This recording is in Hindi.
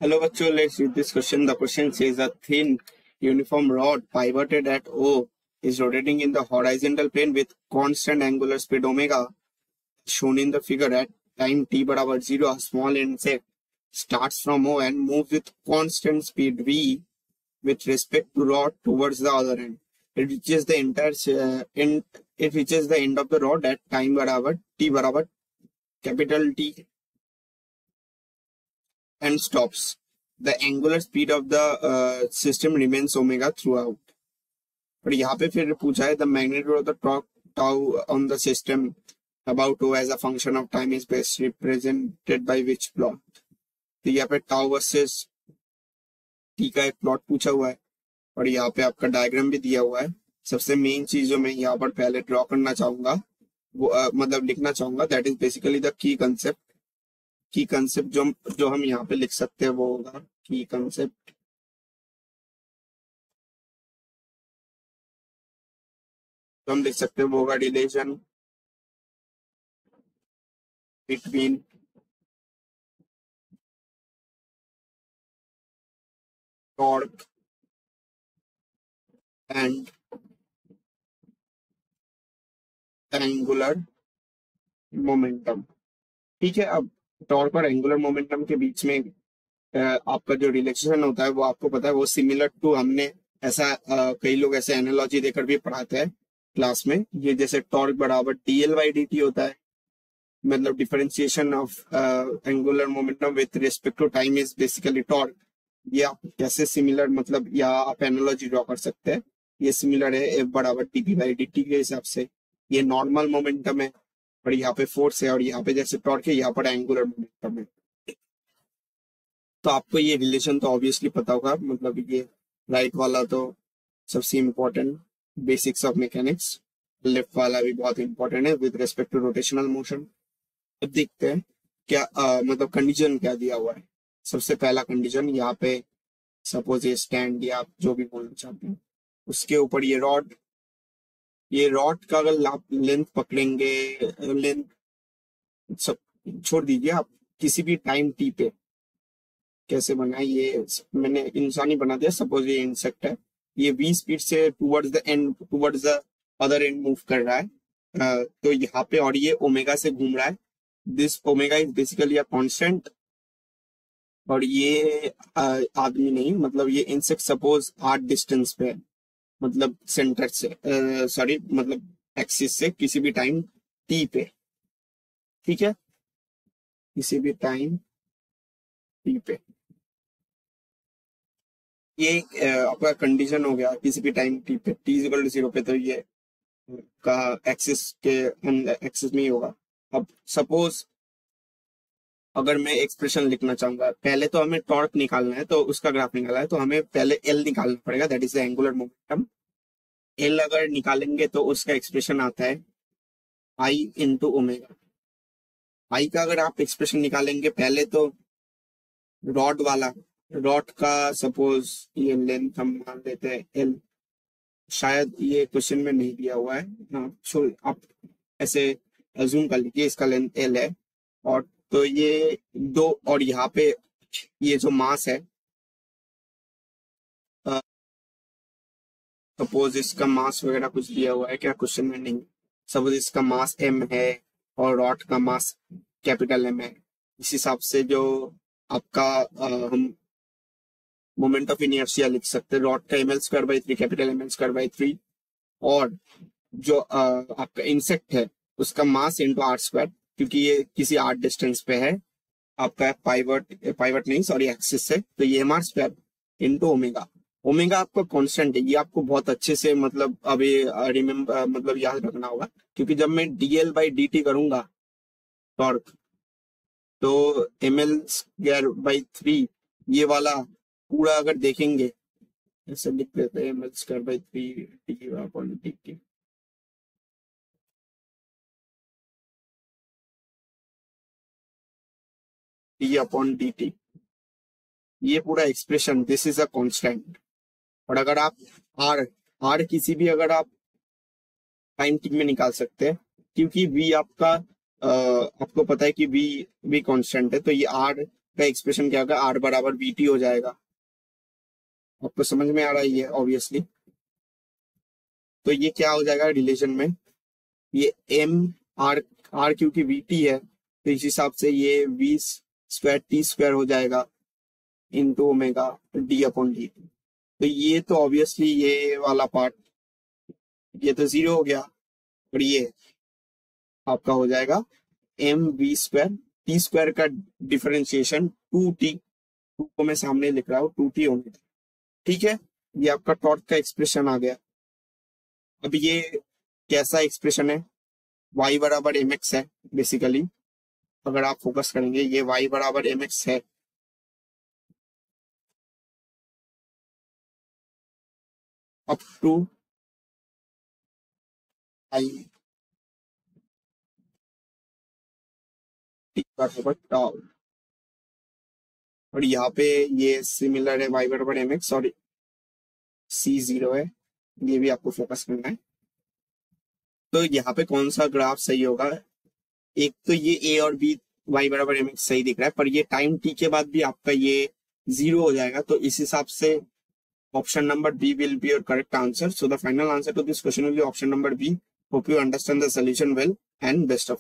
Hello, bachcho. Let's read this question. The question says a thin uniform rod pivoted at O is rotating in the horizontal plane with constant angular speed omega shown in the figure at time t barabar 0. A small insect starts from O and moves with constant speed v with respect to rod towards the other end. It reaches the it reaches the end of the rod at time barabar t barabar capital T and stops. The angular speed of the system remains omega throughout. पर यहाँ पे फिर पूछा है the magnitude of the torque tau on the system about O as a function of time is best represented by which plot. तो यहाँ पे tau versus t का एक प्लॉट पूछा हुआ है और यहाँ पे आपका डायग्राम भी दिया हुआ है. सबसे मेन चीज जो मैं यहाँ पर पहले ड्रॉ करना चाहूंगा वो मतलब लिखना चाहूंगा that is basically the key concept जो हम यहाँ पे लिख सकते हैं वो होगा की कंसेप्ट. तो हम लिख सकते हैं वो होगा relation between torque and angular momentum. ठीक है, अब टॉर्क और एंगुलर मोमेंटम के बीच में आपका जो रिलेशन होता है वो आपको पता है वो सिमिलर टू हमने ऐसा कई लोग ऐसे एनालॉजी देकर भी पढ़ाते हैं क्लास में. ये जैसे टॉर्क बराबर dl बाई dt होता है, मतलब differentiation of angular momentum with respect to time is basically torque. ये आप कैसे सिमिलर मतलब या आप एनालॉजी ड्रॉ कर सकते हैं. ये सिमिलर है F बराबर dp बाई dt के हिसाब से. ये नॉर्मल मोमेंटम है और यहाँ पे फोर्स है और यहाँ पे जैसे टॉर्क है यहाँ पर एंगुलर मोमेंटम है. तो आपको ये रिलेशन तो ऑब्वियसली पता होगा, मतलब ये राइट वाला तो सबसे important basics of mechanics, left वाला भी बहुत इंपॉर्टेंट है with respect to rotational motion. अब देखते हैं क्या मतलब कंडीशन क्या दिया हुआ है. सबसे पहला कंडीशन यहाँ पे सपोज ये स्टैंड या आप जो भी बोलना चाहते हैं उसके ऊपर ये रॉड का अगर आप लेंथ पकड़ेंगे, लेंथ सब छोड़ दीजिए, आप किसी भी टाइम टी पे कैसे बनाए ये मैंने इंसानी बना दिया. सपोज ये इंसेक्ट है, ये v स्पीड से towards the other and move कर रहा है. तो यहाँ पे और ये ओमेगा से घूम रहा है. This omega is basically a constant और ये आदमी नहीं, मतलब ये इंसेक्ट सपोज r डिस्टेंस पे है, मतलब सेंटर से सॉरी मतलब एक्सिस से किसी भी टाइम t पे. ठीक है, किसी भी टाइम t पे ये आपका कंडीशन हो गया. किसी भी टाइम t पे t इज इक्वल टू 0 पे तो ये का एक्सिस के एक्सिस में ही होगा. अब सपोज अगर मैं एक्सप्रेशन लिखना चाहूंगा, पहले तो हमें टॉर्क निकालना है तो उसका ग्राफ निकालना है तो हमें पहले एल निकालना पड़ेगा, that is the angular momentum. L अगर निकालेंगे तो उसका एक्सप्रेशन आता है आई इंटू ओमेगा. आई का अगर आप एक्सप्रेशन निकालेंगे पहले तो रॉड का सपोज ये लेंथ हम मान लेते हैं एल, शायद ये क्वेश्चन में नहीं दिया हुआ है. हाँ, आप ऐसे अज्यूम कर लीजिए इसका लेंथ एल है और तो ये दो और यहाँ पे ये जो मास है सपोज इसका मास वगैरह कुछ दिया हुआ है क्या क्वेश्चन में नहीं. सपोज इसका मास m है और रॉड का मास कैपिटल M है. इस हिसाब से जो आपका हम मोमेंट ऑफ इनर्शिया लिख सकते हैं. रॉड का ml²/3 कैपिटल ml²/3 और जो आपका इंसेक्ट है उसका मास इंटू r², क्योंकि ये किसी r डिस्टेंस पे है आपका पाइवट नहीं सॉरी एक्सिस से, तो ये mr² इंटू ओमेगा. ओमेगा आपका कांस्टेंट है, ये आपको बहुत अच्छे से मतलब अभी रिमेम्बर मतलब याद रखना होगा, क्योंकि जब मैं dl बाई dt करूंगा टॉर्क तो ml²/3 ये वाला पूरा अगर देखेंगे ऐसे लिख देते हैं ml²/3 dt अपॉन dt. ये पूरा expression this is a constant. और अगर आप आर किसी भी अगर आप टाइम टी में निकाल सकते हैं, क्योंकि v आपका आपको पता है कि v कांस्टेंट है तो ये आर का एक्सप्रेशन क्या होगा, आर बराबर वी टी हो जाएगा। आपको समझ में आ रहा है ये ऑब्वियसली। तो ये क्या हो जाएगा रिलेशन में, ये एम आर, आर क्योंकि वी टी है तो इस हिसाब से ये वी स्क्वायर टी स्क्वायर हो जाएगा into omega D upon D. तो ये तो ऑब्वियसली ये वाला पार्ट ये तो जीरो हो गया, और ये आपका हो जाएगा M V square T square का डिफरेंशिएशन टू टी, टू को मैं सामने लिख रहा हूँ, टू टी ओमेगा। ठीक है, ये आपका टॉर्क का एक्सप्रेशन आ गया। अब ये कैसा एक्सप्रेशन है, y बराबर एम एक्स है बेसिकली। अगर आप फोकस करेंगे ये y बराबर एम एक्स है, अप टू आई टी बराबर टाउ, और यहाँ पे ये सिमिलर है y बराबर एम एक्स और सी जीरो है, ये भी आपको फोकस करना है। तो यहाँ पे कौन सा ग्राफ सही होगा, एक तो ये ए और बी y बराबर एम एक्स सही दिख रहा है, पर ये टाइम टी के बाद भी आपका ये जीरो हो जाएगा, तो इस हिसाब से option number B will be your correct answer. So the final answer to this question will be option number B. Hope you understand the solution well and best of